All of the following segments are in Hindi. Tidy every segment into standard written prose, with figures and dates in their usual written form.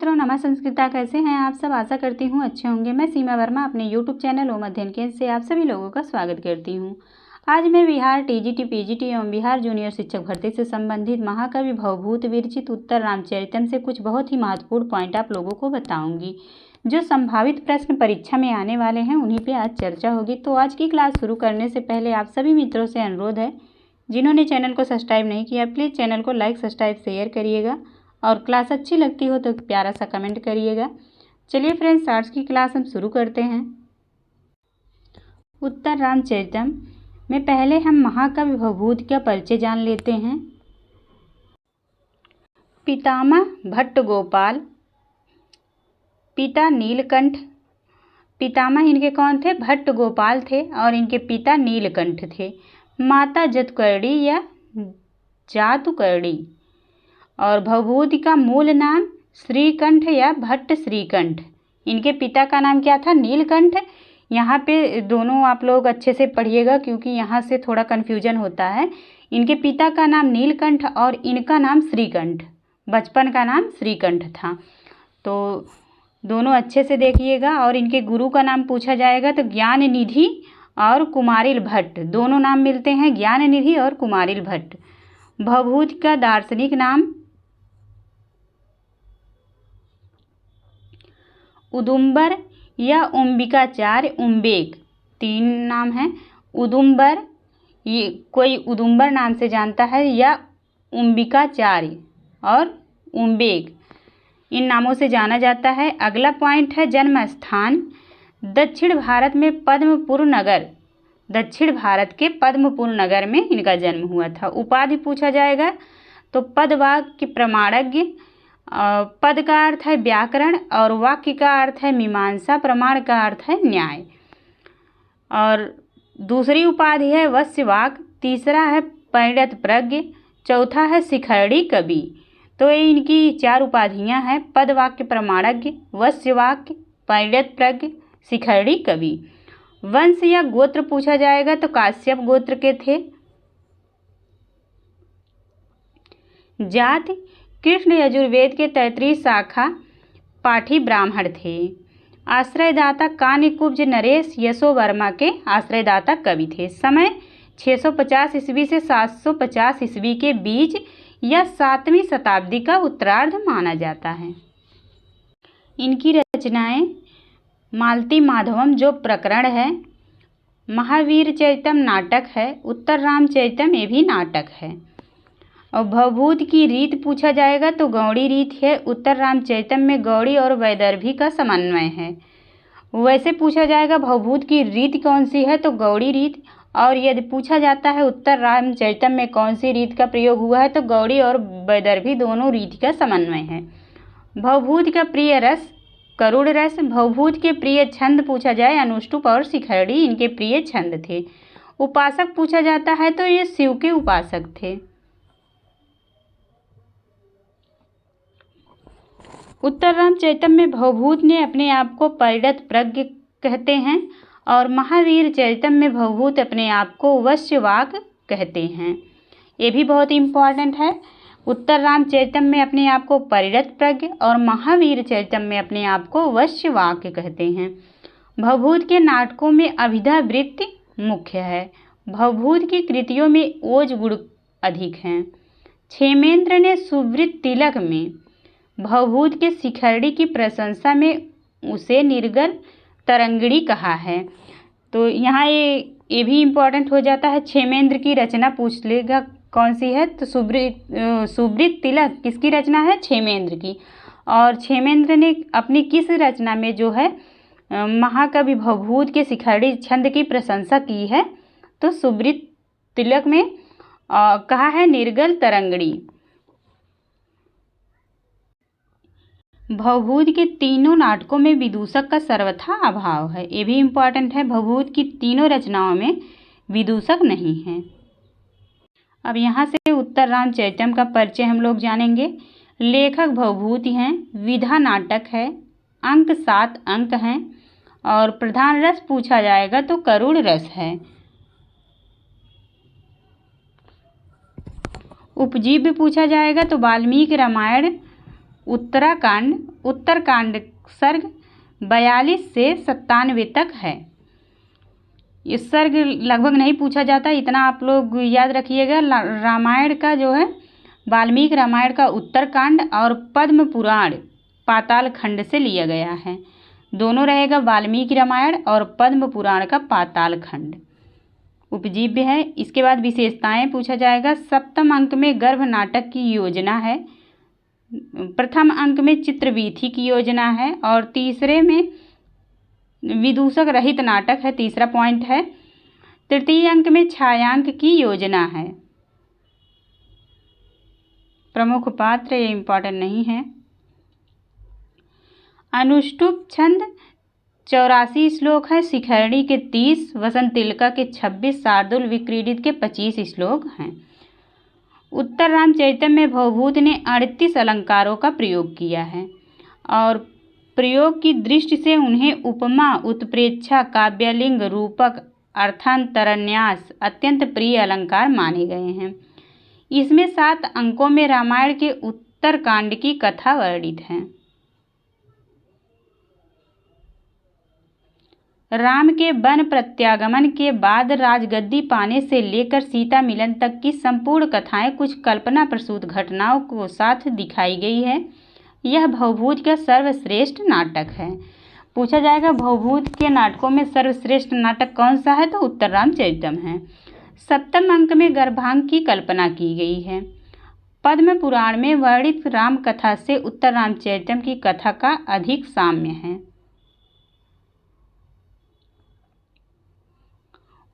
मित्रों, नमः संस्कृता। कैसे हैं आप सब? आशा करती हूँ अच्छे होंगे। मैं सीमा वर्मा अपने यूट्यूब चैनल ओम अध्ययन केंद्र से आप सभी लोगों का स्वागत करती हूँ। आज मैं बिहार टीजीटी पीजीटी एवं बिहार जूनियर शिक्षक भर्ती से संबंधित महाकवि भवभूत विरचित उत्तर रामचरितम से कुछ बहुत ही महत्वपूर्ण पॉइंट आप लोगों को बताऊँगी, जो संभावित प्रश्न परीक्षा में आने वाले हैं। उन्हीं पर आज चर्चा होगी। तो आज की क्लास शुरू करने से पहले आप सभी मित्रों से अनुरोध है, जिन्होंने चैनल को सब्सक्राइब नहीं किया, प्लीज़ चैनल को लाइक सब्सक्राइब शेयर करिएगा और क्लास अच्छी लगती हो तो प्यारा सा कमेंट करिएगा। चलिए फ्रेंड्स, आज की क्लास हम शुरू करते हैं। उत्तर रामचरितम में पहले हम महाकवि भवभूत का परिचय जान लेते हैं। पितामह भट्ट गोपाल, पिता नीलकंठ। पितामह इनके कौन थे? भट्ट गोपाल थे और इनके पिता नीलकंठ थे। माता जतुकर्णी या जातुकर्णी और भवभूत का मूल नाम श्रीकंठ या भट्ट श्रीकंठ। इनके पिता का नाम क्या था? नीलकंठ। यहाँ पे दोनों आप लोग अच्छे से पढ़िएगा क्योंकि यहाँ से थोड़ा कन्फ्यूजन होता है। इनके पिता का नाम नीलकंठ और इनका नाम श्रीकंठ, बचपन का नाम श्रीकंठ था। तो दोनों अच्छे से देखिएगा। और इनके गुरु का नाम पूछा जाएगा तो ज्ञान निधि और कुमारिल भट्ट, दोनों नाम मिलते हैं, ज्ञान निधि और कुमारिल भट्ट। भवभूत का दार्शनिक नाम उदुम्बर या उम्बिकाचार्य उम्बेक, तीन नाम हैं। उदुम्बर, ये कोई उदुम्बर नाम से जानता है, या उम्बिकाचार्य और उम्बेक, इन नामों से जाना जाता है। अगला पॉइंट है जन्म स्थान। दक्षिण भारत में पद्मपुर नगर, दक्षिण भारत के पद्मपुर नगर में इनका जन्म हुआ था। उपाधि पूछा जाएगा तो पदवाक्य प्रमाणज्ञ। पद का अर्थ है व्याकरण और वाक्य का अर्थ है मीमांसा, प्रमाण का अर्थ है न्याय। और दूसरी उपाधि है वस्यवाक, तीसरा है परिणत प्रज्ञ, चौथा है शिखरणी कवि। तो ये इनकी चार उपाधियां हैं, पद वाक्य प्रमाणज्ञ, वस्यवाक्य, परिणत प्रज्ञ, शिखरणी कवि। वंश या गोत्र पूछा जाएगा तो काश्यप गोत्र के थे। जाति कृष्ण यजुर्वेद के 33 शाखा पाठी ब्राह्मण थे। आश्रयदाता कान्यकुब्ज नरेश यशोवर्मा के आश्रयदाता कवि थे। समय 650 ईस्वी से 750 ईस्वी के बीच या 7वीं शताब्दी का उत्तरार्ध माना जाता है। इनकी रचनाएं मालती माधवम जो प्रकरण है, महावीर चरितम नाटक है, उत्तर रामचरितम ये भी नाटक है। और भवभूत की रीत पूछा जाएगा तो गौड़ी रीत है। उत्तर रामचरितम में गौड़ी और वैदर्भी का समन्वय है। वैसे पूछा जाएगा भवभूत की रीत कौन सी है तो गौड़ी रीत। और यदि पूछा जाता है उत्तर रामचरितम में कौन सी रीत का प्रयोग हुआ है तो गौड़ी और वैदर्भी दोनों रीत का समन्वय है। भवभूत का प्रिय रस करुण रस। भवभूत के प्रिय छंद पूछा जाए अनुष्टुप और शिखरणी इनके प्रिय छंद थे। उपासक पूछा जाता है तो ये शिव के उपासक थे। उत्तर रामचरितम में भवभूत ने अपने आप को परिणत प्रज्ञ कहते हैं और महावीर चरितम में भवभूत अपने आप को वश्यवाक कहते हैं। ये भी बहुत इम्पॉर्टेंट है। उत्तर रामचरितम में अपने आप को परिणत प्रज्ञ और महावीर चरितम में अपने आप को वश्यवाक कहते हैं। भवभूत के नाटकों में अभिधा वृत्ति मुख्य है। भवभूत की कृतियों में ओज गुण अधिक हैं। क्षेमेंद्र ने सुवृत तिलक में भवभूत के शिखरणी की प्रशंसा में उसे निर्गल तरंगिणी कहा है। तो यहाँ ये भी इम्पोर्टेंट हो जाता है। क्षेमेंद्र की रचना पूछ लेगा कौन सी है तो सुवृत तिलक किसकी रचना है? क्षेमेंद्र की। और क्षेमेंद्र ने अपनी किस रचना में जो है महाकवि भवभूत के शिखरणी छंद की प्रशंसा की है तो सुवृत तिलक में कहा है निर्गल तरंगिणी। भवभूत के तीनों नाटकों में विदूषक का सर्वथा अभाव है। ये भी इम्पॉर्टेंट है। भवभूत की तीनों रचनाओं में विदूषक नहीं है। अब यहाँ से उत्तर रामचरितम का परिचय हम लोग जानेंगे। लेखक भवभूत हैं। विधा नाटक है। अंक 7 अंक हैं और प्रधान रस पूछा जाएगा तो करुण रस है। उपजीव्य पूछा जाएगा तो वाल्मीकि रामायण उत्तरकांड सर्ग 42 से 97 तक है। ये सर्ग लगभग नहीं पूछा जाता, इतना आप लोग याद रखिएगा। रामायण का जो है वाल्मीकि रामायण का उत्तरकांड और पद्म पुराण पाताल खंड से लिया गया है। दोनों रहेगा, वाल्मीकि रामायण और पद्म पुराण का पाताल खंड उपजीव्य है। इसके बाद विशेषताएं पूछा जाएगा। सप्तम अंक में गर्भ नाटक की योजना है, प्रथम अंक में चित्रवीथी की योजना है और तीसरे में विदूषक रहित नाटक है, तीसरा पॉइंट है। तृतीय अंक में छायांक की योजना है। प्रमुख पात्र ये इम्पोर्टेंट नहीं है। अनुष्टुप छंद 84 श्लोक है, शिखरणी के 30, वसंत तिलका के 26, शार्दुल विक्रीडित के 25 श्लोक हैं। उत्तर रामचरितम में भवभूत ने 38 अलंकारों का प्रयोग किया है और प्रयोग की दृष्टि से उन्हें उपमा, उत्प्रेक्षा, काव्यलिंग, रूपक, अर्थांतरन्यास अत्यंत प्रिय अलंकार माने गए हैं। इसमें 7 अंकों में रामायण के उत्तरकांड की कथा वर्णित है। राम के वन प्रत्यागमन के बाद राजगद्दी पाने से लेकर सीता मिलन तक की संपूर्ण कथाएं कुछ कल्पना प्रसूत घटनाओं को साथ दिखाई गई है। यह भवभूत का सर्वश्रेष्ठ नाटक है। पूछा जाएगा भवभूत के नाटकों में सर्वश्रेष्ठ नाटक कौन सा है, तो उत्तर रामचरितम है। सप्तम अंक में गर्भांक की कल्पना की गई है। पद्म पुराण में वर्णित राम कथा से उत्तर रामचरितम की कथा का अधिक साम्य है।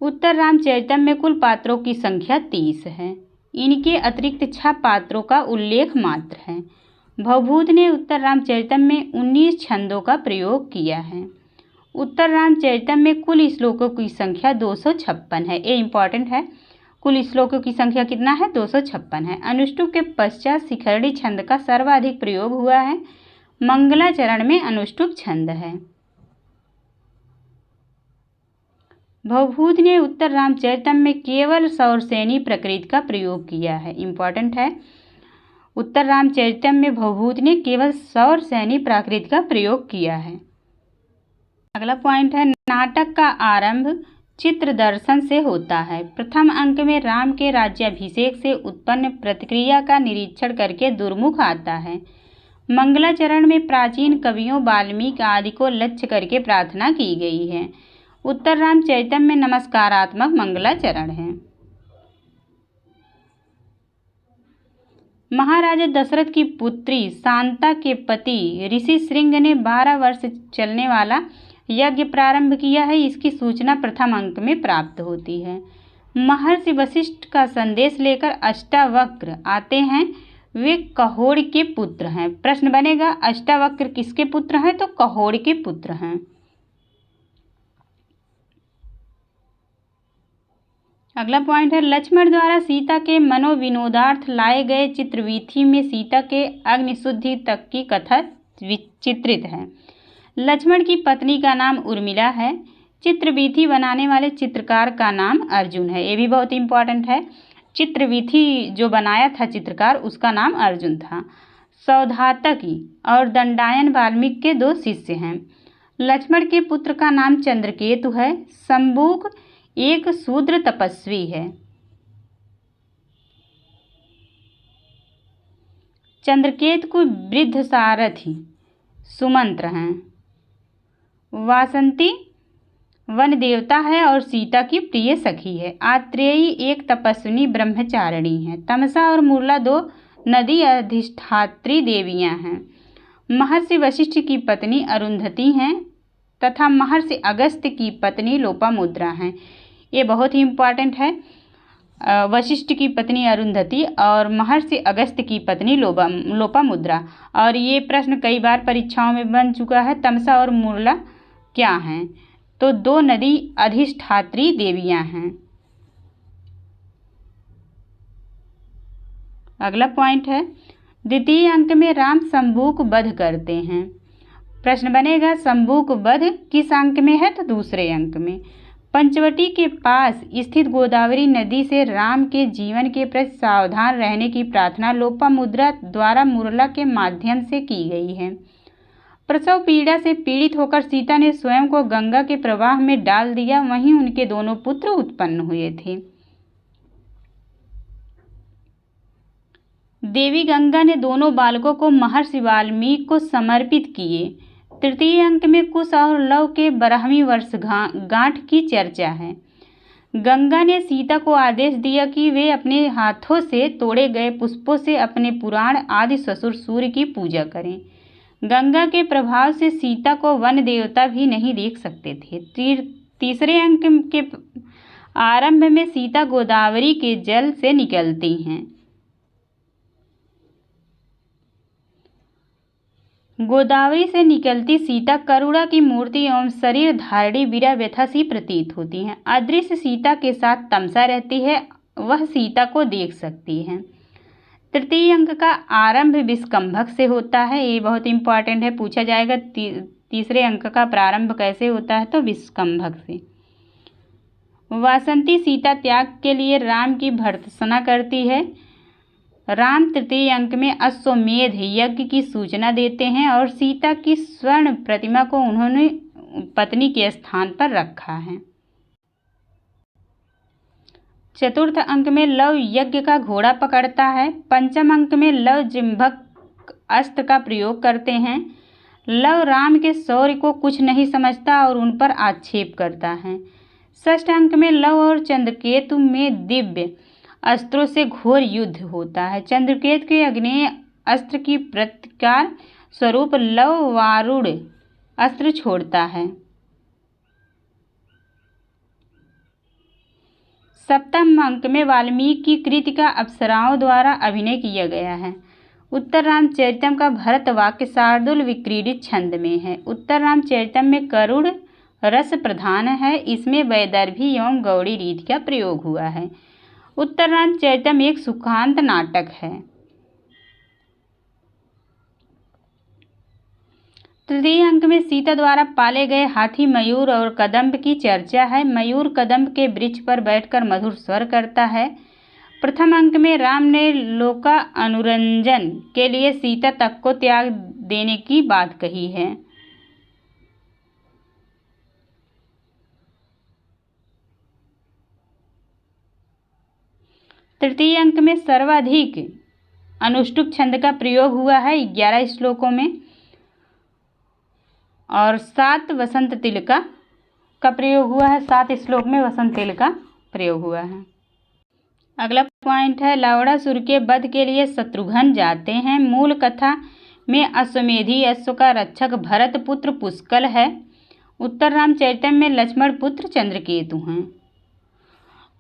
उत्तर रामचरितम में कुल पात्रों की संख्या 30 है। इनके अतिरिक्त 6 पात्रों का उल्लेख मात्र है। भवभूत ने उत्तर रामचरितम में 19 छंदों का प्रयोग किया है। उत्तर रामचरितम में कुल श्लोकों की संख्या 256 है। ये इम्पॉर्टेंट है, कुल श्लोकों की संख्या कितना है, 256 है। अनुष्टुप के पश्चात शिखरणी छंद का सर्वाधिक प्रयोग हुआ है। मंगलाचरण में अनुष्टुप छंद है। भवभूत ने उत्तर रामचरितम में केवल सौरसेनी प्रकृति का प्रयोग किया है। इम्पॉर्टेंट है, उत्तर रामचरितम में भवभूत ने केवल सौरसेनी प्राकृत का प्रयोग किया है। अगला पॉइंट है, नाटक का आरंभ चित्र दर्शन से होता है। प्रथम अंक में राम के राज्याभिषेक से उत्पन्न प्रतिक्रिया का निरीक्षण करके दुर्मुख आता है। मंगलाचरण में प्राचीन कवियों वाल्मीकि आदि को लक्ष्य करके प्रार्थना की गई है। उत्तर रामचरितम में नमस्कारात्मक मंगलाचरण है। महाराजा दशरथ की पुत्री शांता के पति ऋषि श्रृंग ने 12 वर्ष चलने वाला यज्ञ प्रारंभ किया है। इसकी सूचना प्रथम अंक में प्राप्त होती है। महर्षि वशिष्ठ का संदेश लेकर अष्टावक्र आते हैं। वे कहोड़ के पुत्र हैं। प्रश्न बनेगा अष्टावक्र किसके पुत्र हैं, तो कहोड़ के पुत्र हैं। अगला पॉइंट है, लक्ष्मण द्वारा सीता के मनोविनोदार्थ लाए गए चित्रवीथी में सीता के अग्निशुद्धि तक की कथा चित्रित है। लक्ष्मण की पत्नी का नाम उर्मिला है। चित्रवीथी बनाने वाले चित्रकार का नाम अर्जुन है। ये भी बहुत इंपॉर्टेंट है। चित्रवीथी जो बनाया था चित्रकार, उसका नाम अर्जुन था। सौधातकी और दंडायन वाल्मीकि के 2 शिष्य हैं। लक्ष्मण के पुत्र का नाम चंद्रकेतु है। शंबुक एक शूद्र तपस्वी है। चंद्रकेतु को वृद्ध सारथी सुमंत्र हैं। वासंती वन देवता है और सीता की प्रिय सखी है। आत्रेयी एक तपस्विनी ब्रह्मचारिणी है। तमसा और मूर्ला 2 नदी अधिष्ठात्री देवियां हैं। महर्षि वशिष्ठ की पत्नी अरुंधति हैं तथा महर्षि अगस्त्य की पत्नी लोपामुद्रा हैं। ये बहुत ही इम्पॉर्टेंट है। वशिष्ठ की पत्नी अरुंधति और महर्षि अगस्त्य की पत्नी लोपामुद्रा। और ये प्रश्न कई बार परीक्षाओं में बन चुका है। तमसा और मूर्ला क्या हैं, तो 2 नदी अधिष्ठात्री देवियां हैं। अगला पॉइंट है, द्वितीय अंक में राम शंबुक वध करते हैं। प्रश्न बनेगा शंबुक वध किस अंक में है, तो दूसरे अंक में। पंचवटी के पास स्थित गोदावरी नदी से राम के जीवन के प्रति सावधान रहने की प्रार्थना लोपामुद्रा द्वारा मुरला के माध्यम से की गई है। प्रसव पीड़ा से पीड़ित होकर सीता ने स्वयं को गंगा के प्रवाह में डाल दिया, वहीं उनके दोनों पुत्र उत्पन्न हुए थे। देवी गंगा ने दोनों बालकों को महर्षि वाल्मीकि को समर्पित किए। तृतीय अंक में कुश और लव के 12वीं वर्षगांठ की चर्चा है। गंगा ने सीता को आदेश दिया कि वे अपने हाथों से तोड़े गए पुष्पों से अपने पुराण आदि ससुर सूर्य की पूजा करें। गंगा के प्रभाव से सीता को वन देवता भी नहीं देख सकते थे। तीसरे अंक के आरंभ में सीता गोदावरी के जल से निकलती हैं। गोदावरी से निकलती सीता करुणा की मूर्ति एवं शरीर धारिणी वीरा व्यथा सी प्रतीत होती हैं। अदृश्य सीता के साथ तमसा रहती है, वह सीता को देख सकती है। तृतीय अंक का आरंभ विस्कंभक से होता है, ये बहुत इंपॉर्टेंट है, पूछा जाएगा तीसरे अंक का प्रारंभ कैसे होता है, तो विस्कंभक से। वासंती सीता त्याग के लिए राम की भर्त्सना करती है। राम तृतीय अंक में अश्वमेध यज्ञ की सूचना देते हैं और सीता की स्वर्ण प्रतिमा को उन्होंने पत्नी के स्थान पर रखा है। चतुर्थ अंक में लव यज्ञ का घोड़ा पकड़ता है। पंचम अंक में लव जिम्भक अस्त्र का प्रयोग करते हैं। लव राम के शौर्य को कुछ नहीं समझता और उन पर आक्षेप करता है। षष्ठ अंक में लव और चंद्रकेतु में दिव्य अस्त्रों से घोर युद्ध होता है। चंद्रकेतु के अग्नेय अस्त्र की प्रतिकार स्वरूप लव वारुण अस्त्र छोड़ता है। सप्तम अंक में वाल्मीकि की कृति का अप्सराओं द्वारा अभिनय किया गया है। उत्तर रामचरितम का भरत वाक्य शार्दूल विक्रीडित छंद में है। उत्तर रामचरितम में करुण रस प्रधान है, इसमें वैदर्भी एवं गौड़ी रीति का प्रयोग हुआ है। उत्तर रामचरितम एक सुखांत नाटक है। तृतीय अंक में सीता द्वारा पाले गए हाथी मयूर और कदम्ब की चर्चा है। मयूर कदम्ब के वृक्ष पर बैठकर मधुर स्वर करता है। प्रथम अंक में राम ने लोका अनुरंजन के लिए सीता तक को त्याग देने की बात कही है। तृतीय अंक में सर्वाधिक अनुष्टुप छंद का प्रयोग हुआ है 11 श्लोकों में, और 7 वसंत तिलका का प्रयोग हुआ है। 7 श्लोक में वसंत तिल का प्रयोग हुआ है। अगला पॉइंट है लावणासुर के वध के लिए शत्रुघ्न जाते हैं। मूल कथा में अश्वमेधी अश्व का रक्षक भरत पुत्र पुष्कल है। उत्तर रामचरितम में लक्ष्मण पुत्र चंद्रकेतु हैं।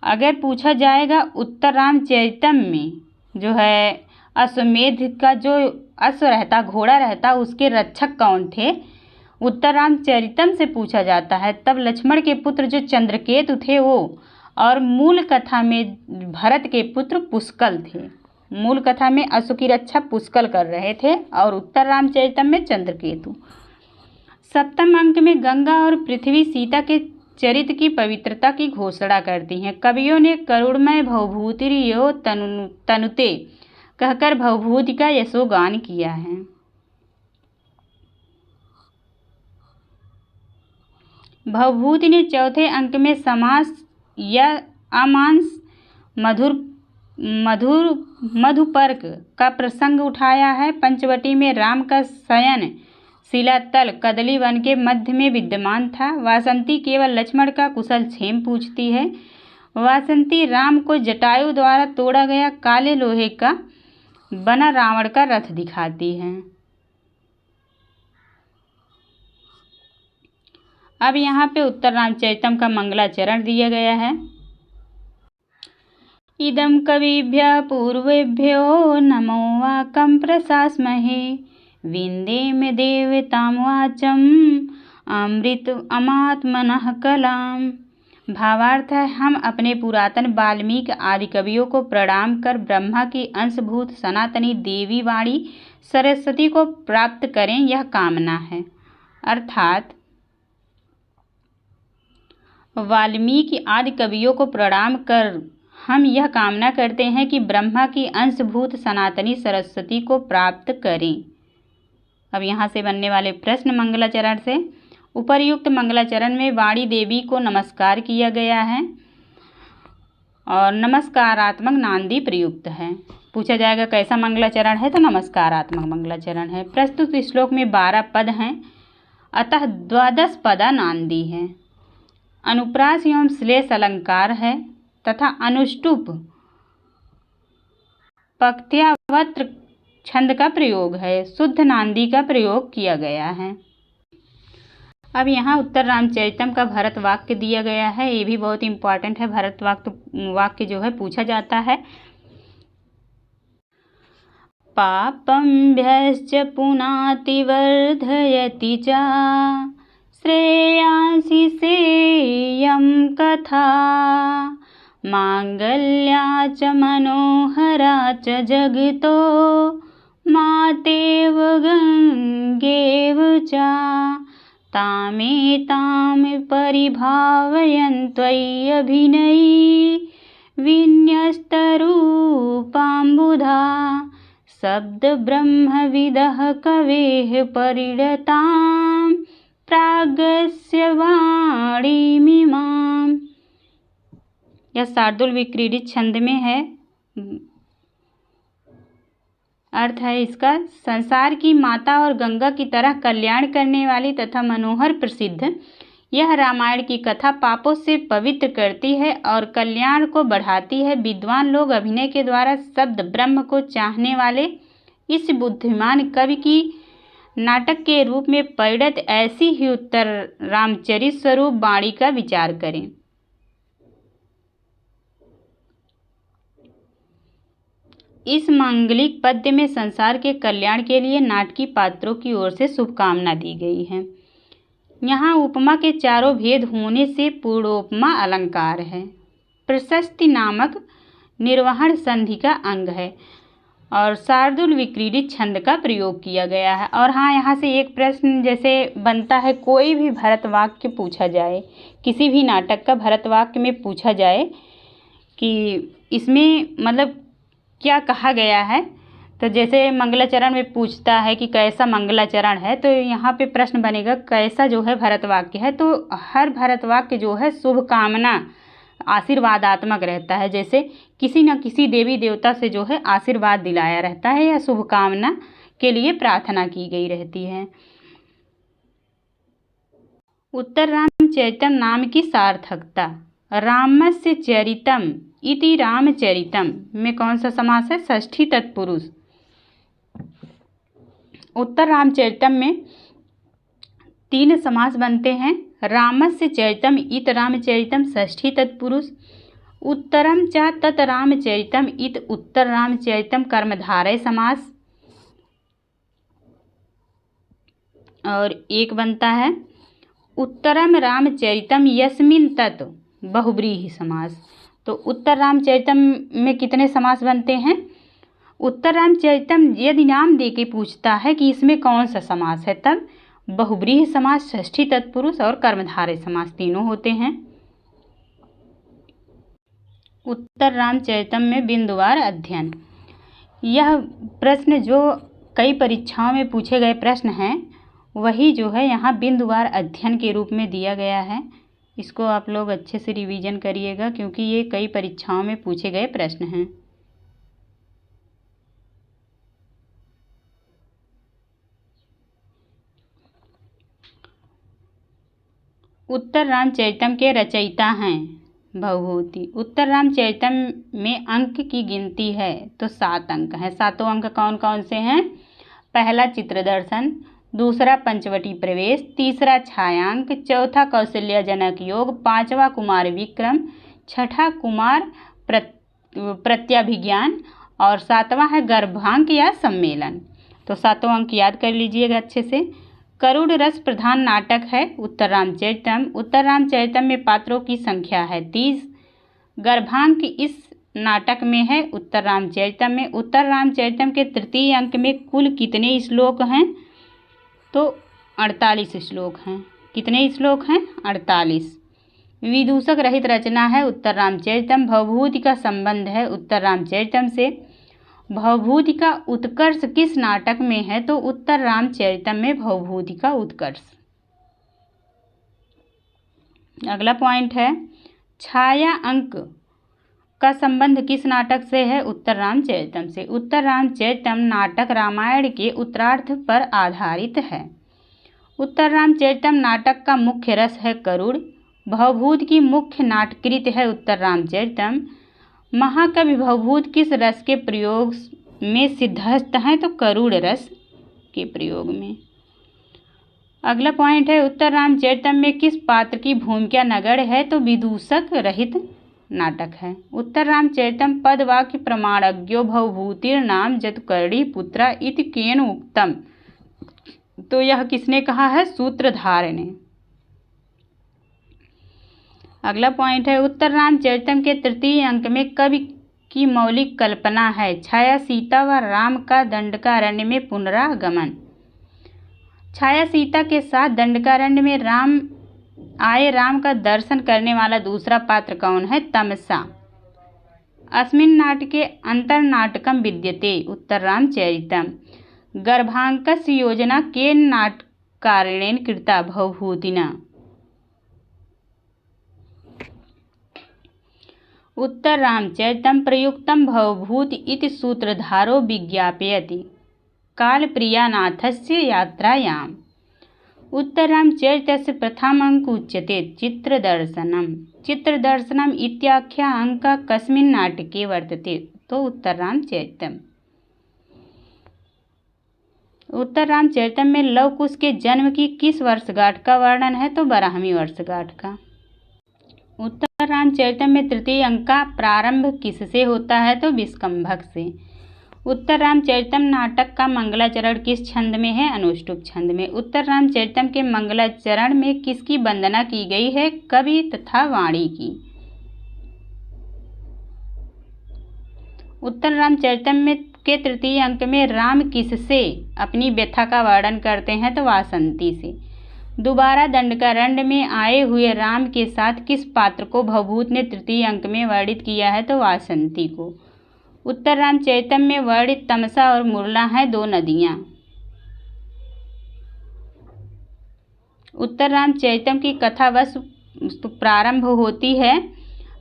अगर पूछा जाएगा उत्तर रामचरितम में जो है अश्वमेध का जो अश्व रहता, घोड़ा रहता, उसके रक्षक कौन थे, उत्तर रामचरितम से पूछा जाता है, तब लक्ष्मण के पुत्र जो चंद्रकेतु थे वो, और मूल कथा में भरत के पुत्र पुष्कल थे। मूल कथा में अश्व की रक्षा पुष्कल कर रहे थे और उत्तर रामचरितम में चंद्रकेतु। सप्तम अंक में गंगा और पृथ्वी सीता के चरित्र की पवित्रता की घोषणा करती हैं। कवियों ने करुणमय भवभूतिर्यो तनुते कहकर भवभूति का यशोगान किया है। भवभूति ने चौथे अंक में समास या अमांस मधुपर्क का प्रसंग उठाया है। पंचवटी में राम का शयन शिलातल कदली वन के मध्य में विद्यमान था। वासंती केवल लक्ष्मण का कुशल क्षेम पूछती है। वासंती राम को जटायु द्वारा तोड़ा गया काले लोहे का बना रावण का रथ दिखाती है। अब यहाँ पे उत्तर रामचरितम का मंगलाचरण दिया गया है। इदं कविभ्यः पूर्वेभ्यो नमो वाकं प्रशास्महे विन्देम देवतां वाचम् अमृत अमात्मनः कलाम। भावार्थ है, हम अपने पुरातन वाल्मीकि आदि कवियों को प्रणाम कर ब्रह्मा की अंशभूत सनातनी देवी वाणी सरस्वती को प्राप्त करें, यह कामना है। अर्थात वाल्मीकि आदि कवियों को प्रणाम कर हम यह कामना करते हैं कि ब्रह्मा की अंशभूत सनातनी सरस्वती को प्राप्त करें। अब यहाँ से बनने वाले प्रश्न मंगलाचरण से। उपर्युक्त मंगलाचरण में वाणी देवी को नमस्कार किया गया है और नमस्कारात्मक नांदी प्रयुक्त है। पूछा जाएगा कैसा मंगलाचरण है, तो नमस्कारात्मक मंगलाचरण है। प्रस्तुत श्लोक में 12 पद हैं, अतः 12 पदा नांदी है। अनुप्रास एवं श्लेष अलंकार है तथा अनुष्टुप पक्त्यावत्र छंद का प्रयोग है। शुद्ध नांदी का प्रयोग किया गया है। अब यहाँ उत्तर रामचरितम का भरत वाक्य दिया गया है, ये भी बहुत इम्पॉर्टेंट है। भरत वाक्य जो है पूछा जाता है। पापम्भ्यश्च पुनाति वर्धयति च श्रेयांसि सेयं कथा मांगल्या च मनोहरा च जगतो मातेव गंगेव च तामेतां परिभावयन् त्वय्यभिनयी विन्यस्तरूपाम्बुधा शब्दब्रह्मविदः कवेः परिणतां प्रागस्य वाणीमिमाम्। यह शार्दूल विक्रीडित छंद में है। अर्थ है इसका, संसार की माता और गंगा की तरह कल्याण करने वाली तथा मनोहर प्रसिद्ध यह रामायण की कथा पापों से पवित्र करती है और कल्याण को बढ़ाती है। विद्वान लोग अभिनय के द्वारा शब्द ब्रह्म को चाहने वाले इस बुद्धिमान कवि की नाटक के रूप में परिणत ऐसी ही उत्तर रामचरित स्वरूप वाणी का विचार करें। इस मांगलिक पद्य में संसार के कल्याण के लिए नाटकी पात्रों की ओर से शुभकामना दी गई है। यहाँ उपमा के चारों भेद होने से पूर्णोपमा अलंकार है। प्रशस्ति नामक निर्वहन संधि का अंग है और शार्दूल विक्रीडित छंद का प्रयोग किया गया है। और हाँ, यहाँ से एक प्रश्न जैसे बनता है, कोई भी भरत वाक्य पूछा जाए, किसी भी नाटक का भरत वाक्य में पूछा जाए कि इसमें मतलब क्या कहा गया है, तो जैसे मंगलाचरण में पूछता है कि कैसा मंगलाचरण है, तो यहाँ पे प्रश्न बनेगा कैसा जो है भरत वाक्य है। तो हर भरत वाक्य जो है शुभकामना आशीर्वादात्मक रहता है, जैसे किसी न किसी देवी देवता से जो है आशीर्वाद दिलाया रहता है या शुभकामना के लिए प्रार्थना की गई रहती है। उत्तर रामचरितम नाम की सार्थकता। रामस्य चरितम इति रामचरितम में कौन सा समास है? षष्ठी तत्पुरुष। उत्तर रामचरितम में 3 समास बनते हैं। रामस्य चरितम इत रामचरितम षष्ठी तत्पुरुष, उत्तरम च तत् रामचरितम इत उत्तर रामचरितम कर्मधारय समास, और एक बनता है उत्तरम रामचरितम यस्मिन् तत् बहुब्रीहि समास। तो उत्तर रामचरितम में कितने समास बनते हैं? उत्तर रामचरितम यदि नाम दे के पूछता है कि इसमें कौन सा समास है, तब बहुब्रीहि समास, षष्ठी तत्पुरुष और कर्मधारय समास तीनों होते हैं। उत्तर रामचरितम में बिंदुवार अध्ययन। यह प्रश्न जो कई परीक्षाओं में पूछे गए प्रश्न हैं, वही जो है यहाँ बिंदुवार अध्ययन के रूप में दिया गया है। इसको आप लोग अच्छे से रिवीजन करिएगा क्योंकि ये कई परीक्षाओं में पूछे गए प्रश्न हैं। उत्तर रामचरितम के रचयिता हैं भवभूति। उत्तर रामचरितम में अंक की गिनती है तो 7 अंक हैं। 7 अंक कौन कौन से हैं? पहला चित्रदर्शन, दूसरा पंचवटी प्रवेश, तीसरा छायांक, चौथा कौशल्या जनक योग, 5वां कुमार विक्रम, 6ठा कुमार प्रत्याभिज्ञान और 7वां है गर्भांक या सम्मेलन। तो 7 अंक याद कर लीजिएगा अच्छे से। करुड़ रस प्रधान नाटक है उत्तर रामचरितम। उत्तर रामचरितम में पात्रों की संख्या है 30। गर्भांक इस नाटक में है उत्तर रामचरितम में। उत्तर रामचरितम के तृतीय अंक में कुल कितने श्लोक हैं? तो 48 श्लोक हैं। कितने श्लोक हैं? 48। विदूषक रहित रचना है उत्तर रामचरितम। भवभूति का संबंध है उत्तर रामचरितम से। भवभूति का उत्कर्ष किस नाटक में है? तो उत्तर रामचरितम में भवभूति का उत्कर्ष। अगला पॉइंट है, छाया अंक का संबंध किस नाटक से है? उत्तर रामचरितम से। उत्तर रामचरितम नाटक रामायण के उत्तरार्ध पर आधारित है। उत्तर रामचरितम नाटक का मुख्य रस है करुण। भवभूत की मुख्य नाटकृत है उत्तर रामचरितम। महाकवि भवभूत किस रस के प्रयोग में सिद्धहस्त हैं? तो करुण रस के प्रयोग में। अगला पॉइंट है, उत्तर रामचरितम में किस पात्र की भूमिका नगण्य है? तो विदूषक रहित नाटक है। उत्तर रामचरितम पदवाक्य प्रमाणज्ञो भवभूतिर्नाम जतुकर्णी पुत्रा इति केन उक्तम। तो यह किसने कहा है? सूत्रधार ने। अगला पॉइंट है, उत्तर रामचरितम के तृतीय अंक में कवि की मौलिक कल्पना है। छाया सीता व राम का दंडकारण्य में पुनरागमन। छाया सीता के साथ दंडकारण्य में राम का दर्शन करने वाला दूसरा पात्र कौन है? तमसा। अस्मिन् नाटके अंतर्नाटकम विद्यते उत्तर रामचरितम। गर्भाङ्कस्य योजना केन नाटकारेण कृता? भवभूतिना। उत्तर रामचरितम प्रयुक्तं भवभूति इति सूत्रधारो विज्ञापयति कालप्रियानाथस्य यात्रायाम्। उत्तर रामचरितस्य प्रथमं उच्यते चित्रदर्शनम्। चित्रदर्शनम् इत्याख्या अंकः कस्मिन् नाटके वर्तते? तो उत्तर रामचरितम्। उत्तर रामचरितम में लव कुश के जन्म की किस वर्षगांठ का वर्णन है? तो 12वीं वर्षगांठ का। उत्तर रामचरितम में तृतीय अंक का प्रारंभ किससे होता है? तो विष्कंभक से। उत्तर रामचरितम नाटक का मंगलाचरण किस छंद में है? अनुष्टुप छंद में। उत्तर रामचरितम के मंगलाचरण में किसकी वंदना की गई है? कवि तथा वाणी की। उत्तर रामचरितम में के तृतीय अंक में राम किससे अपनी व्यथा का वर्णन करते हैं? तो वासंती से। दोबारा दंडकारण्य में आए हुए राम के साथ किस पात्र को भवभूत ने तृतीय अंक में वर्णित किया है? तो वासंती को। उत्तर रामचरितम में वर्णित तमसा और मुरला हैं दो नदियाँ। उत्तर रामचरितम की कथा बस प्रारंभ होती है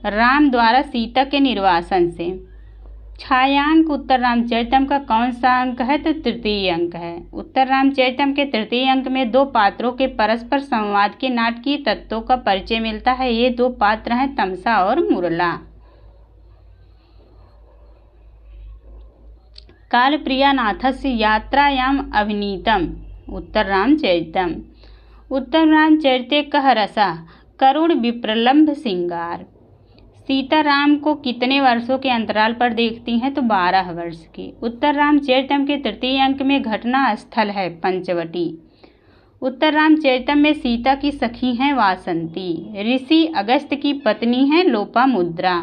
राम द्वारा सीता के निर्वासन से। छायांक उत्तर रामचरितम का कौन सा अंक है? तो तृतीय अंक है। उत्तर रामचरितम के तृतीय अंक में दो पात्रों के परस्पर संवाद के नाटकीय तत्वों का परिचय मिलता है। ये दो पात्र हैं तमसा और मुरला। कालप्रियानाथस्य यात्रायाम अभिनीतम उत्तर रामचरितम। उत्तर रामचरिते कः रसः? करुण विप्रलम्भ सिंगार। सीता राम को कितने वर्षों के अंतराल पर देखती हैं? तो 12 वर्ष के। उत्तर रामचरितम के तृतीय अंक में घटना स्थल है पंचवटी। उत्तर रामचरितम में सीता की सखी हैं वासंती। ऋषि अगस्त्य की पत्नी है लोपामुद्रा।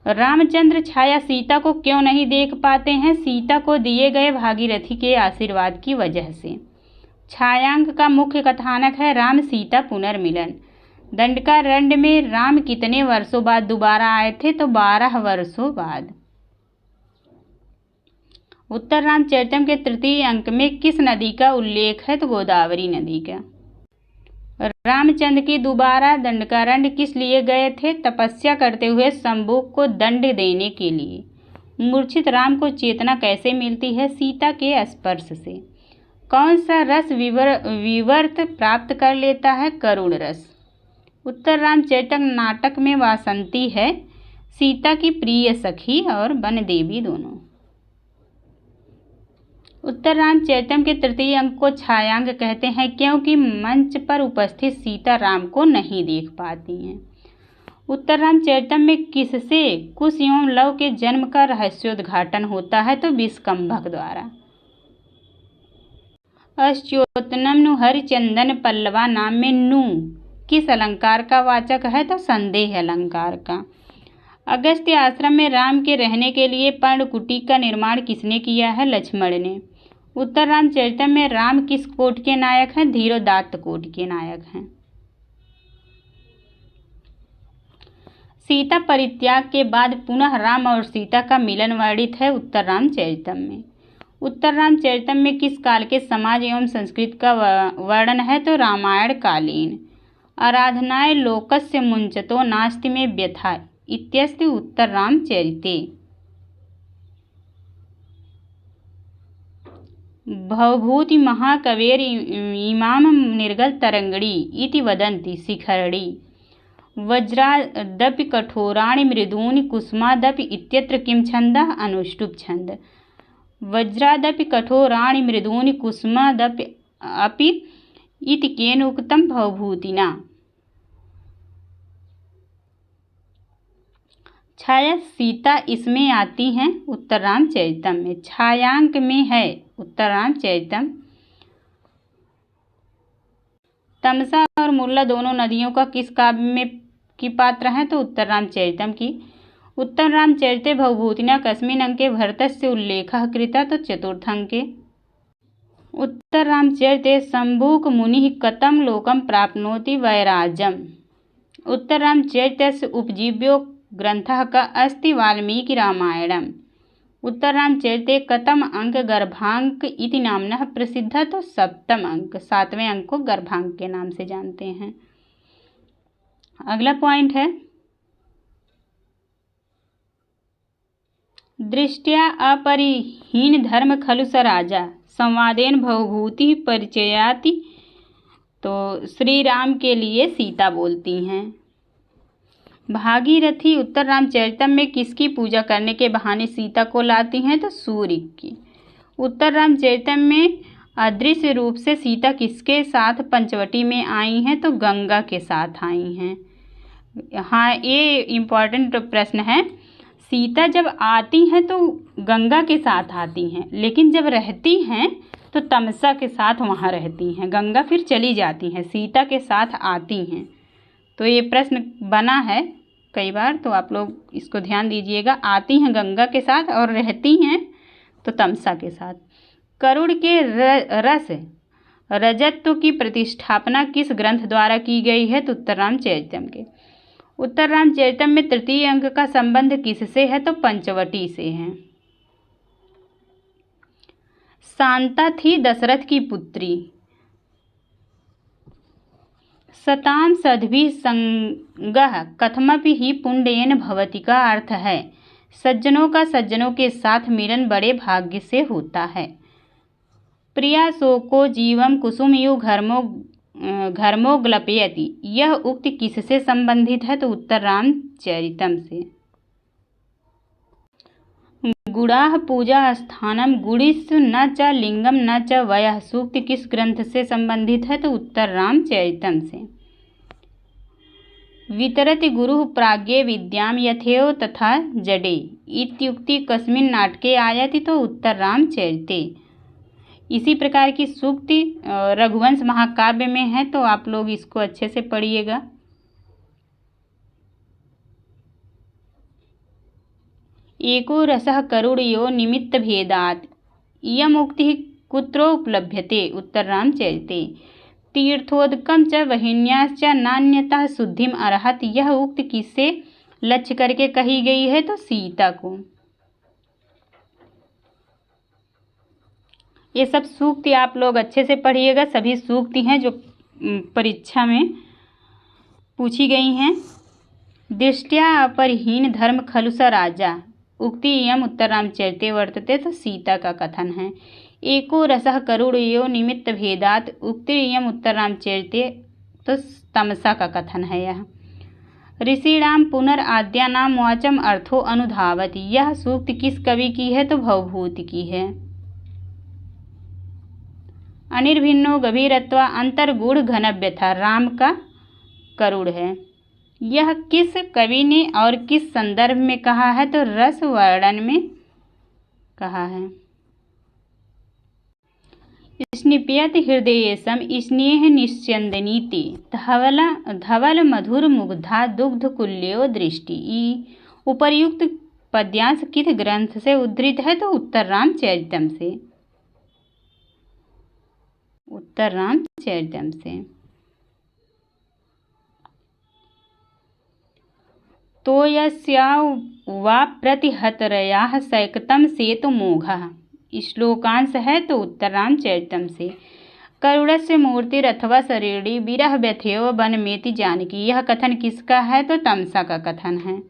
रामचंद्र छाया सीता को क्यों नहीं देख पाते हैं? सीता को दिए गए भागीरथी के आशीर्वाद की वजह से। छायांक का मुख्य कथानक है राम सीता पुनर्मिलन। दंडकारण्य में राम कितने वर्षों बाद दोबारा आए थे? तो 12 वर्षों बाद। उत्तर रामचरितम के तृतीय अंक में किस नदी का उल्लेख है? तो गोदावरी नदी का। रामचंद्र की दोबारा दंडकारण्य किस लिए गए थे? तपस्या करते हुए शंभु को दंड देने के लिए। मूर्छित राम को चेतना कैसे मिलती है? सीता के स्पर्श से। कौन सा रस विवर्त प्राप्त कर लेता है? करुण रस। उत्तर रामचरितम नाटक में वासंती है सीता की प्रिय सखी और वन देवी दोनों। उत्तर रामचरितम के तृतीय अंक को छायांक कहते हैं क्योंकि मंच पर उपस्थित सीता राम को नहीं देख पाती हैं। उत्तर रामचरितम में किससे कुश एवं लव के जन्म का रहस्योद्घाटन होता है? तो विष्कंभक द्वारा। अश्चोत्तनम नु हरिचंदन पल्लवा नाम में नु किस अलंकार का वाचक है? तो संदेह अलंकार का। अगस्त्य आश्रम में राम के रहने के लिए पर्णकुटी का निर्माण किसने किया है? लक्ष्मण ने। उत्तर रामचरितम में राम किस कोट के नायक हैं? धीरोदात्त कोट के नायक हैं। सीता परित्याग के बाद पुनः राम और सीता का मिलन वर्णित है उत्तर रामचरितम में। उत्तर रामचरितम में किस काल के समाज एवं संस्कृति का वर्णन है? तो रामायण कालीन। आराधनाय लोकस्य मुंचतो नास्ति में व्यथा इत्यस्ति उत्तर रामचरिते। भवभूति महाकवेर इमाम निर्गल तरंगड़ी इति वदन्ति शिखरड़ी। वज्रादपि कठोराणि मृदूनि कुसुमादपि इत्यत्र किं छन्दः? अनुष्टुप् छन्द। वज्रादपि कठोराणि मृदूनि कुसुमादपि इति केन उक्तं? भवभूतिना। छाया सीता इसमें आती हैं उत्तर रामचरितम में। छायांक में है उत्तर रामचरितम। तमसा और मुल्ला दोनों नदियों का किस काव्य में की पात्र हैं? तो उत्तर रामचरितम की। उत्तर रामचरिते भवभूतिना कस्मिन् अंके भरतस्य उल्लेखः कृतः? तो चतुर्थ अंके। उत्तर रामचरिते शम्भुक मुनिः कथं लोकं प्राप्नोति वैराजम्। उत्तर रामचरितस्य उपजीव्यो ग्रंथः कः अस्ति? वाल्मीकि रामायणम्। उत्तर रामचरिते कतम अंक गर्भांक इति नाम्नः प्रसिद्धः? तो सप्तम अंक। सातवें अंक को गर्भांक के नाम से जानते हैं। अगला पॉइंट है दृष्टया अपरिहीन धर्म खलु स राजा संवादेन भवभूति परिचयाति। तो श्री राम के लिए सीता बोलती हैं। भागीरथी उत्तर रामचरितम में किसकी पूजा करने के बहाने सीता को लाती हैं? तो सूर्य की। उत्तर रामचरितम में अदृश्य रूप से सीता किसके साथ पंचवटी में आई हैं? तो गंगा के साथ आई हैं। हाँ, ये इम्पॉर्टेंट प्रश्न है। सीता जब आती हैं तो गंगा के साथ आती हैं, लेकिन जब रहती हैं तो तमसा के साथ वहाँ रहती हैं। गंगा फिर चली जाती हैं, सीता के साथ आती हैं। तो ये प्रश्न बना है कई बार, तो आप लोग इसको ध्यान दीजिएगा। आती हैं गंगा के साथ और रहती हैं तो तमसा के साथ। करुड़ के रस रजत्व की प्रतिष्ठापना किस ग्रंथ द्वारा की गई है? तो उत्तर रामचरितम के। उत्तर रामचरितम में तृतीय अंक का संबंध किससे है? तो पंचवटी से है। शांता थी दशरथ की पुत्री। सताम सद्भिः संगः कथमपि ही पुण्येन भवति का अर्थ है सज्जनों का सज्जनों के साथ मिलन बड़े भाग्य से होता है। प्रिया शोको जीवम कुसुमयु घर्मो ग्लपयति। यह उक्ति किससे संबंधित है? तो उत्तर रामचरितम से। गुणाः पूजा स्थानम गुणिस् न च लिंगम न च वयः सूक्ति किस ग्रंथ से संबंधित है? तो उत्तर रामचरितम से। वितरति गुरुः प्राज्ञे विद्याम यथेव तथा जडे इत्युक्ति कस्मिन् नाटके आयति? तो उत्तर रामचरिते। इसी प्रकार की सूक्ति रघुवंश महाकाव्य में है, तो आप लोग इसको अच्छे से पढ़िएगा। एको रसः करुणयो निमित्त भेदात् इयम् उक्तिः कुत्र उपलभ्यते? उत्तर रामचरिते। तीर्थोदकम च वहिन्याश्च नान्यतः शुद्धिम अर्हत। यह उक्ति किससे लक्ष्य करके कही गई है? तो सीता को। ये सब सूक्ति आप लोग अच्छे से पढ़िएगा। सभी सूक्ति हैं जो परीक्षा में पूछी गई हैं। दृष्टया अपरिहीन धर्म खलु स राजा उक्ति इयम् उत्तर रामचरिते वर्तते। तो सीता का कथन है। एको रसः करुणयो निमित्त भेदात् उक्ति इयम् उत्तर रामचरिते। तो तमसा का कथन है यह। ऋषीणाम पुनराद्यानाम वाचम अर्थो अनुधावति। यह सूक्ति किस कवि की है? तो भवभूति की है। अनिर्भिन्नो गभीरत्वा अंतर्गूढ़ घनव्यथा राम का करुड़ है। यह किस कवि ने और किस संदर्भ में कहा है? तो रस वर्णन में कहा है। स्निप्यत हृदयेशम स्नेह निश्चंदनीति धवल मधुर मुग्धा दुग्ध कुल्यो दृष्टि। उपर्युक्त पद्यांश किस ग्रंथ से उद्धृत है? तो उत्तर रामचरितम से। उत्तर रामचरितम से। तो यस्या वा प्रतिहतरयाः सैकतं सेतुमोघः, श्लोकांश है तो उत्तर रामचरितम से। करुणस्य मूर्तिरथवा शरीरी विरह व्यथेव वनमेति जानकी, यह कथन किसका है तो तमसा का कथन है।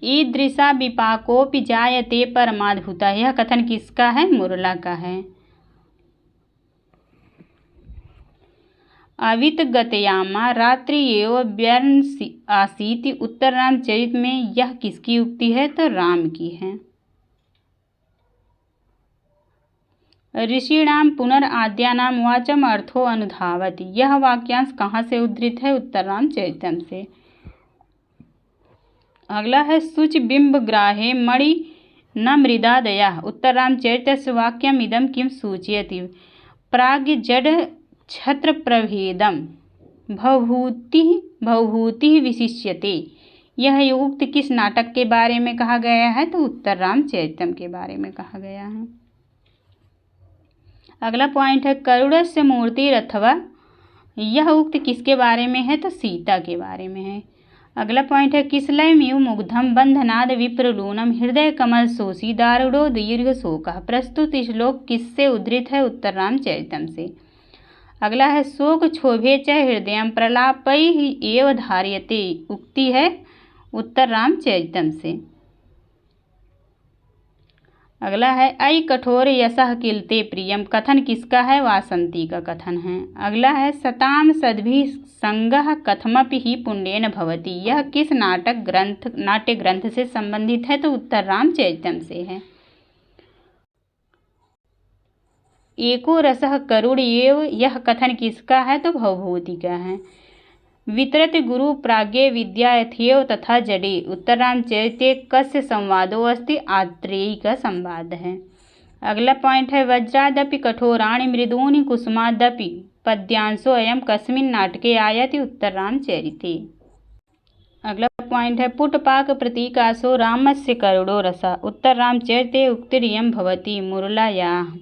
ईदृशा विपाकोपि जायते परमाद्भुता, यह कथन किसका है मुरला का है। अवित गतयामा रात्रि एव व्यर्न आसीति, उत्तर रामचरित में यह किसकी उक्ति है तो राम की है। ऋषीणाम पुनराद्यानाम वाचम अर्थो अनुधावति, यह वाक्यांश कहाँ से उद्धृत है उत्तर रामचरितम से। अगला है शुच बिंब ग्राहे मणि न मृदा दया, उत्तर रामचरितस्य वाक्यम इदम किम सूचयति। प्राग्य जड छत्र प्रभेदम भवभूति विशिष्यते, यह उक्त किस नाटक के बारे में कहा गया है तो उत्तर रामचरितम के बारे में कहा गया है। अगला पॉइंट है करुणस्य मूर्ति अथवा, यह उक्त किसके बारे में है तो सीता के बारे में है। अगला पॉइंट है किसलयमिव मुग्धम बंधनाद विप्रलूनम हृदय कमल शोषी दारुणो दीर्घ शोकः, प्रस्तुत श्लोक किससे उद्धृत है उत्तर रामचरितम से। अगला है शोक क्षोभे च हृदय प्रलापैः एव धार्यते, उक्ति है उत्तर रामचरितम से। अगला है अयि कठोर यशः किलते प्रियम, कथन किसका है वासंती का कथन है। अगला है सताम सद्भिः संगः कथमपि ही पुण्येन भवति, यह किस नाट्य ग्रंथ से संबंधित है तो उत्तर रामचरितम से है। एको रसः करुण एव, यह कथन किसका है तो भवभूति का है। वितरत गुरु प्राज्ञे विद्या यथेव तथा जडे, उत्तर रामचरिते कस्य संवादो अस्ति, आत्रेयी का संवाद है। अगला पॉइंट है वज्रादपि कठोराणि मृदूनि कुसुमादपि पद्यांशो अयम कस्मिन् नाटके आयति, उत्तर रामचरिते। अगला पॉइंट है पुटपाक प्रतीकासो रामस्य करुणो रसा, उत्तर रामचरिते उक्तिरियं भवति मुरलायाः।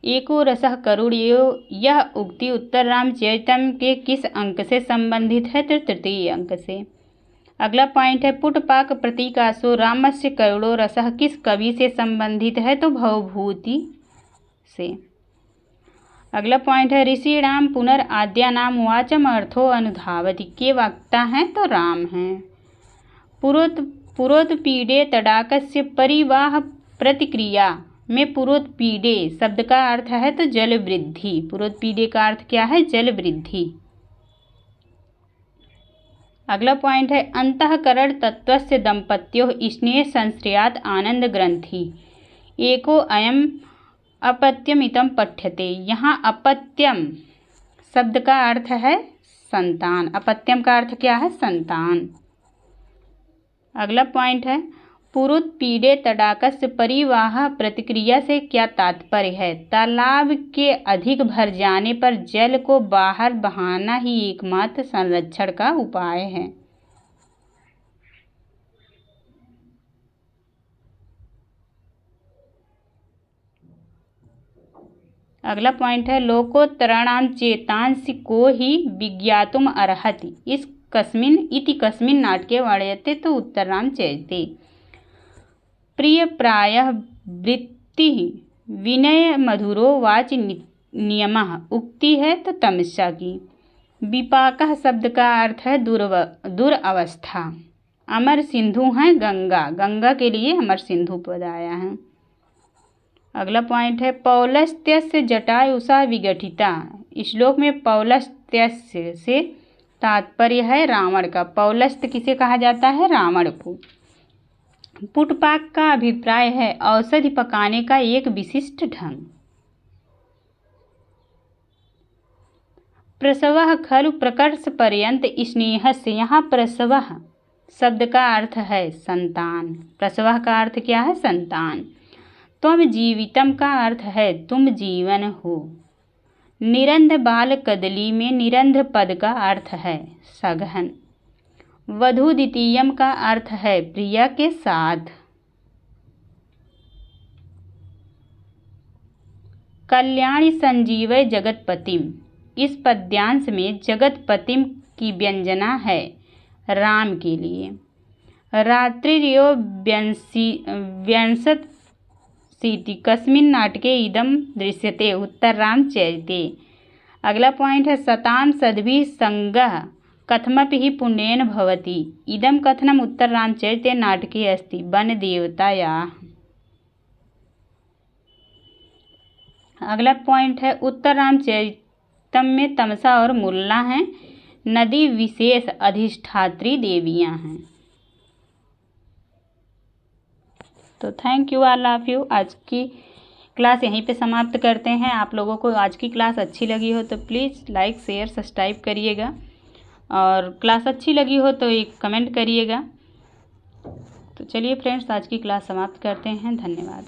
एको रसः करुणयो, यह उक्ति उत्तर रामचरितम के किस अंक से संबंधित है तो तृतीय अंक से। अगला पॉइंट है पुटपाक प्रतीकासो रामस्य करुणो रसः किस कवि से संबंधित है तो भवभूति से। अगला पॉइंट है ऋषिणाम पुनराद्यानाम वाचम अर्थो अनुधावति, के वक्ता हैं तो राम हैं। पुरोत्पीडे तडाकस्य परिवाह प्रतिक्रिया में पुरोत्पीडे शब्द का अर्थ है तो जल वृद्धि, पुरोत्पीडे का अर्थ क्या है जल वृद्धि। अगला पॉइंट है अंतःकरण तत्वस्य दंपत्योः स्नेह संश्रयात् आनंद ग्रंथि, एको अयम अपत्यमितम पठ्यते, यहाँ अपत्यम शब्द का अर्थ है संतान, अपत्यम का अर्थ क्या है संतान। अगला पॉइंट है पुरोत्पीडे तडाकस्य परिवाह प्रतिक्रिया से क्या तात्पर्य है, तालाब के अधिक भर जाने पर जल को बाहर बहाना ही एकमात्र संरक्षण का उपाय है। अगला पॉइंट है लोकोत्तराणाम चेतांसि को ही विज्ञातुम अर्हति, इस कस्मिन् नाटके वर्ण्यते तो उत्तर रामचरिते। प्रिय प्रायः वृत्ति विनय मधुरो वाच नियमः, उक्ति है तो तमसा की। विपाकः शब्द का अर्थ है दुरवस्था। अमर सिंधु हैं गंगा, गंगा के लिए अमर सिंधु पद आया है। अगला पॉइंट है पौलस्त्यस्य जटायुषा विगठिता, श्लोक में पौलस्त्य से तात्पर्य है रावण का। पौलस्त्य किसे कहा जाता है रावण को। पुटपाक का अभिप्राय है औषधि पकाने का एक विशिष्ट ढंग। प्रसवः खलु प्रकर्ष पर्यंत स्नेहस्य, यहाँ प्रसवः शब्द का अर्थ है संतान, प्रसवः का अर्थ क्या है संतान। त्वम जीवितम का अर्थ है तुम जीवन हो। निरंध बाल कदली में निरंध पद का अर्थ है सघन। वधु द्वितीयम का अर्थ है प्रिया के साथ। कल्याणी संजीवय जगतपतिम। इस पद्यांश में जगतपतिम की व्यंजना है राम के लिए। रात्रिर्यो व्यंसतीति कस्मिन् नाटके इदं दृश्यते उत्तररामचरिते। अगला पॉइंट है सतां सद्भिः संगः कथमपि हि पुण्येन भवति। इदं कथनम् उत्तररामचरिते नाटके अस्ति वनदेवतायाः। अगला पॉइंट है उत्तररामचरितम में तमसा और मुल्ला हैं, नदी विशेष अधिष्ठात्री देवियां हैं। तो thank you all of you. आज की क्लास यहीं पे समाप्त करते हैं। आप लोगों को आज की क्लास अच्छी लगी हो तो प्लीज़ लाइक शेयर सब्सक्राइब करिएगा, और क्लास अच्छी लगी हो तो एक कमेंट करिएगा। तो चलिए फ्रेंड्स, आज की क्लास समाप्त करते हैं। धन्यवाद।